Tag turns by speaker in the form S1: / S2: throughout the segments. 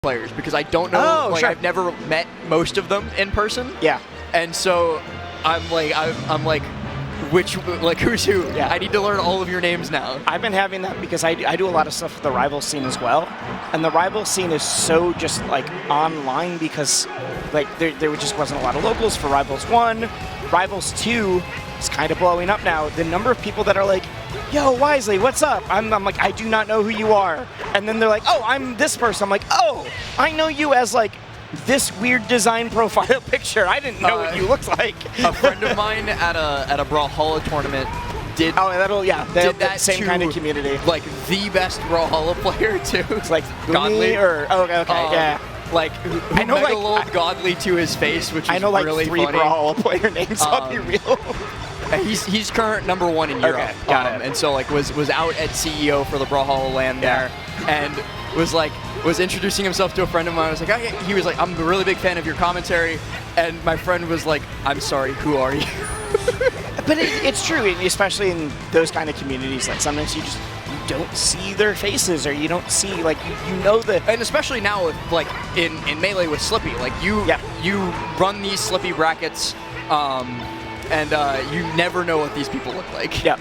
S1: players because I don't know.
S2: Oh,
S1: like,
S2: sure.
S1: I've never met most of them in person.
S2: Yeah.
S1: And so I'm like, which, like, who's who?
S2: Yeah.
S1: I need to learn all of your names now.
S2: I've been having that because I do a lot of stuff with the rival scene as well. And the rival scene is so just like online because like there just wasn't a lot of locals for Rivals 1. Rivals 2 is kind of blowing up now. The number of people that are like, yo, Wisely, what's up? I'm like, I do not know who you are. And then they're like, oh, I'm this person. I'm like, oh, I know you as like this weird design profile picture. I didn't know what you looked like.
S1: A friend of mine at a Brawlhalla tournament did.
S2: Oh, did that same
S1: to,
S2: kind of community.
S1: Like the best Brawlhalla player too.
S2: It's like
S1: Godly
S2: or okay, yeah.
S1: Like who
S2: I know,
S1: like Godly to his face, which is
S2: I know like
S1: really
S2: 3
S1: funny.
S2: Brawlhalla player names. I'll be real.
S1: He's current #1 in Europe.
S2: Okay, got it.
S1: And so like was out at CEO for the Brawlhalla land there, and was introducing himself to a friend of mine. I was like, he was like, I'm a really big fan of your commentary, and my friend was like, I'm sorry, who are you?
S2: But it's true, especially in those kind of communities. Like sometimes you don't see their faces, or you don't see like you know the.
S1: And especially now, with, like in Melee with Slippy, like you run these Slippy brackets, and you never know what these people look like.
S2: Yeah.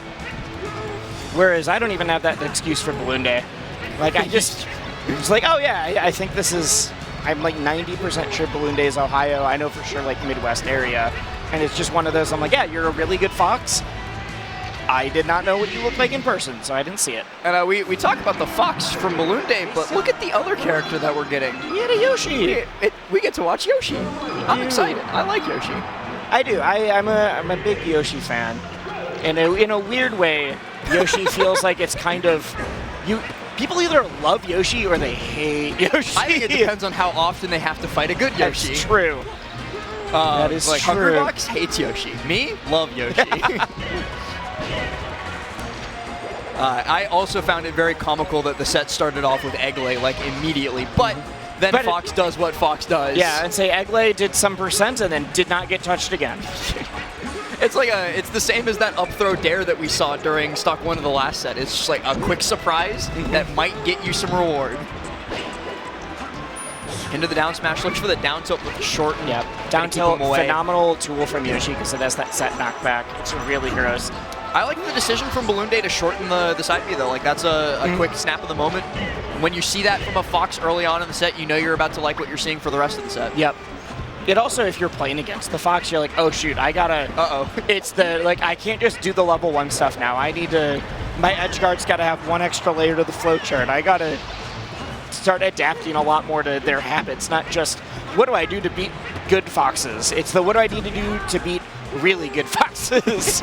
S2: Whereas I don't even have that excuse for Balloon Day. Like it's like, oh yeah, I think this is. I'm like 90% sure Balloon Day is Ohio. I know for sure like Midwest area. And it's just one of those, I'm like, yeah, you're a really good fox. I did not know what you looked like in person, so I didn't see it.
S1: And we talk about the fox from Balloon Day, but look at the other character that we're getting.
S2: We get a Yoshi.
S1: We get to watch Yoshi. I'm excited. I like Yoshi.
S2: I do. I'm a big Yoshi fan. And in a weird way, Yoshi feels like it's kind of... People either love Yoshi or they hate Yoshi.
S1: I think it depends on how often they have to fight a good Yoshi.
S2: That's true. That is
S1: like
S2: true.
S1: Hungrybox hates Yoshi. Me, love Yoshi. I also found it very comical that the set started off with Egglay like immediately, but then Fox does what Fox does.
S2: Yeah, and say Egglay did some percent and then did not get touched again.
S1: It's like it's the same as that up throw dare that we saw during Stock 1 of the last set. It's just like a quick surprise that might get you some reward. Into the down smash, looks for the down tilt with the short.
S2: Yeah, down tilt, phenomenal tool from Yoshi because it has that set knockback. It's really gross.
S1: I like the decision from Balloon Day to shorten the side B though. Like that's a quick snap of the moment. When you see that from a Fox early on in the set, you know you're about to like what you're seeing for the rest of the set.
S2: Yep. It also, if you're playing against the Fox, you're like, oh shoot, I gotta. It's the like I can't just do the level 1 stuff now. I need to. My edge guard's got to have 1 extra layer to the flowchart. I gotta start adapting a lot more to their habits, not just what do I do to beat good foxes. It's the what do I need to do to beat really good foxes.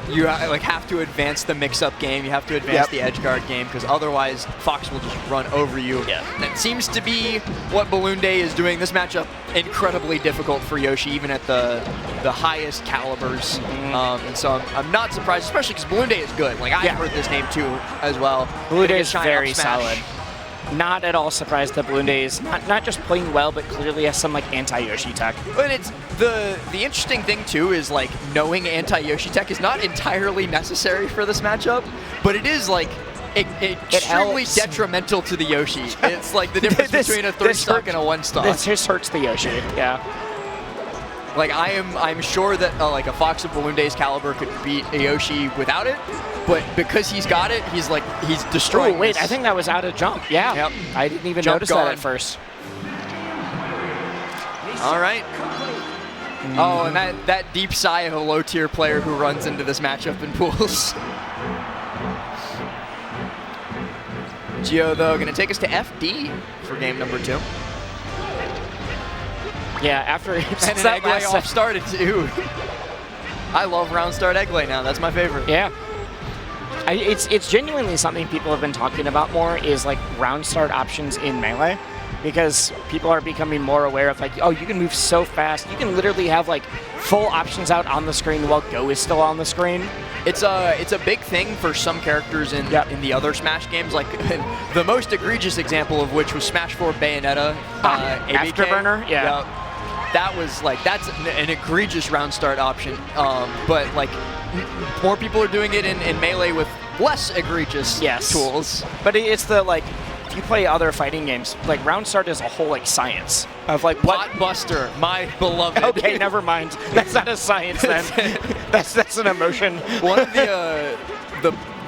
S1: You like have to advance the mix-up game. You have to advance the edge guard game because otherwise Fox will just run over you. Yeah. And it seems to be what Balloon Day is doing. This matchup incredibly difficult for Yoshi, even at the highest calibers. And so I'm not surprised, especially because Balloon Day is good. Like I've heard this name too as well.
S2: Balloon Day is very solid. Not at all surprised that Balloon Day is not just playing well, but clearly has some like anti-Yoshi tech.
S1: And it's the interesting thing too is like knowing anti-Yoshi tech is not entirely necessary for this matchup, but it is like extremely detrimental to the Yoshi. It's like the difference between a 3 stock and a 1 stock.
S2: This just hurts the Yoshi. Yeah.
S1: Like I'm sure that like a Fox of Balloon Day's caliber could beat a Yoshi without it. But because he's got it, he's destroying.
S2: Oh wait, I think that was out of jump. Yeah, yep. I didn't even notice that at first.
S1: All right. Oh, and that deep sigh of a low-tier player who runs into this matchup in pools. Gio, though, going to take us to FD for game number 2.
S2: Yeah, after
S1: and an Egglay off started too. I love round start Egglay now. That's my favorite.
S2: Yeah. It's genuinely something people have been talking about more is like round start options in Melee, because people are becoming more aware of like, oh, you can move so fast. You can literally have like full options out on the screen while Go is still on the screen.
S1: It's a big thing for some characters in the other Smash games. Like the most egregious example of which was Smash 4 Bayonetta.
S2: Afterburner, yeah.
S1: That's an egregious round start option. But like more people are doing it in Melee with less egregious tools.
S2: But it's the like if you play other fighting games, like round start is a whole like science of like what.
S1: Potbuster, my beloved.
S2: Okay, never mind. That's not a science then. that's an emotion.
S1: One of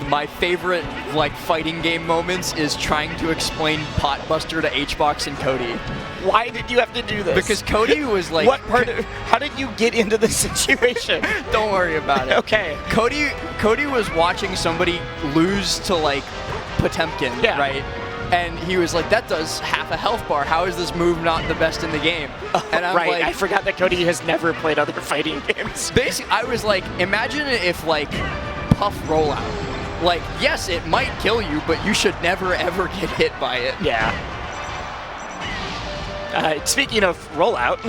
S1: my favorite like fighting game moments is trying to explain Potbuster to HBox and Cody.
S2: Why did you have to do this?
S1: Because Cody was like,
S2: how did you get into this situation?
S1: Don't worry about it.
S2: Okay.
S1: Cody was watching somebody lose to like Potemkin, right? And he was like, that does half a health bar. How is this move not the best in the game? And I'm
S2: right,
S1: like,
S2: I forgot that Cody has never played other fighting games.
S1: Basically, I was like, imagine if like Puff Rollout. Like, yes, it might kill you, but you should never ever get hit by it.
S2: Yeah. Speaking of rollout.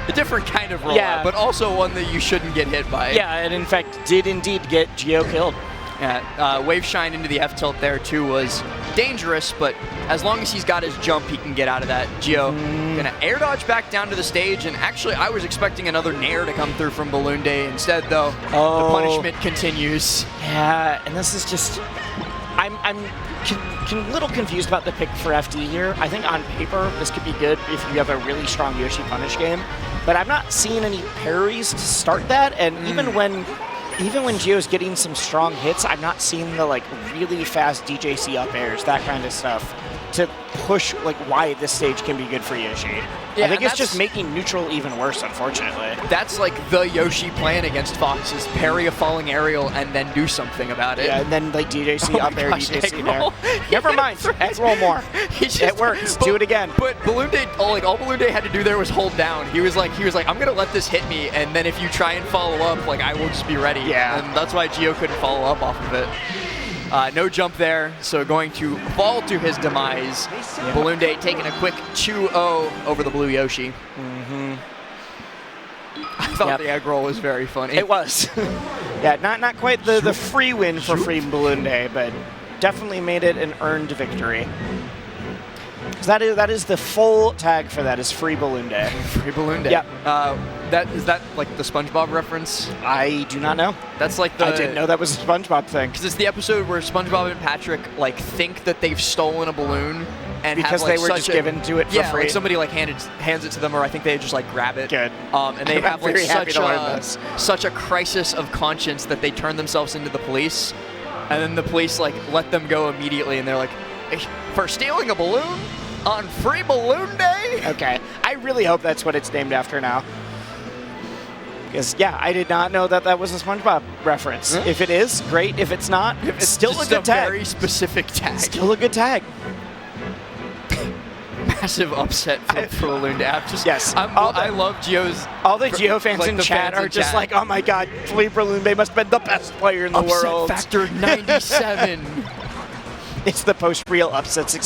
S1: A different kind of rollout, but also one that you shouldn't get hit by.
S2: Yeah, and in fact did indeed get Gio killed.
S1: Yeah, Wave Shine into the F-tilt there too was dangerous, but as long as he's got his jump, he can get out of that. Gio gonna air dodge back down to the stage, and actually I was expecting another nair to come through from Balloon Day. Instead, though, the punishment continues.
S2: Yeah, and this is just... I'm a little confused about the pick for FD here. I think on paper, this could be good if you have a really strong Yoshi punish game, but I'm not seeing any parries to start that, and even when Gio's getting some strong hits, I'm not seeing the like really fast DJC up airs, that kind of stuff, to push like why this stage can be good for Yoshi.
S1: Yeah,
S2: I think it's just making neutral even worse, unfortunately.
S1: That's like the Yoshi plan against Fox, is parry a falling aerial and then do something about it.
S2: Yeah, and then like DJC up air, DJC there. Never mind, egg roll more. It works. Do it again.
S1: But Balloon Day, all Balloon Day had to do there was hold down. He was like, I'm gonna let this hit me, and then if you try and follow up, like I will just be ready.
S2: Yeah.
S1: And that's why Gio couldn't follow up off of it. No jump there, so going to fall to his demise. Yeah. Balloon Day taking a quick 2-0 over the blue Yoshi. I thought the egg roll was very funny.
S2: It was. Yeah, not quite the free win for Free Balloon Day, but definitely made it an earned victory. That is the full tag for that, is Free Balloon Day.
S1: Free Balloon Day.
S2: Yeah.
S1: Is that like the SpongeBob reference?
S2: I do not know.
S1: That's like the...
S2: I didn't know that was a SpongeBob thing.
S1: Because it's the episode where SpongeBob and Patrick like think that they've stolen a balloon and
S2: because
S1: have, like,
S2: they were just given to it for free.
S1: Like somebody like hands it to them, or I think they just like grab it.
S2: Good.
S1: And they have like
S2: such
S1: a crisis of conscience that they turn themselves into the police, and then the police like let them go immediately, and they're like, for stealing a balloon on Free Balloon Day?
S2: Okay. I really hope that's what it's named after now. Because, yeah, I did not know that was a SpongeBob reference. If it is, great. If it's not, it's still a good tag.
S1: Very specific tag.
S2: Still a good tag.
S1: Massive upset for Balloon Day. I love Gio's...
S2: All the Gio fans in chat are just like, oh my god, Free Balloon Day must have been the best player in the world.
S1: Upset factor 97.
S2: It's the post-real upsets, except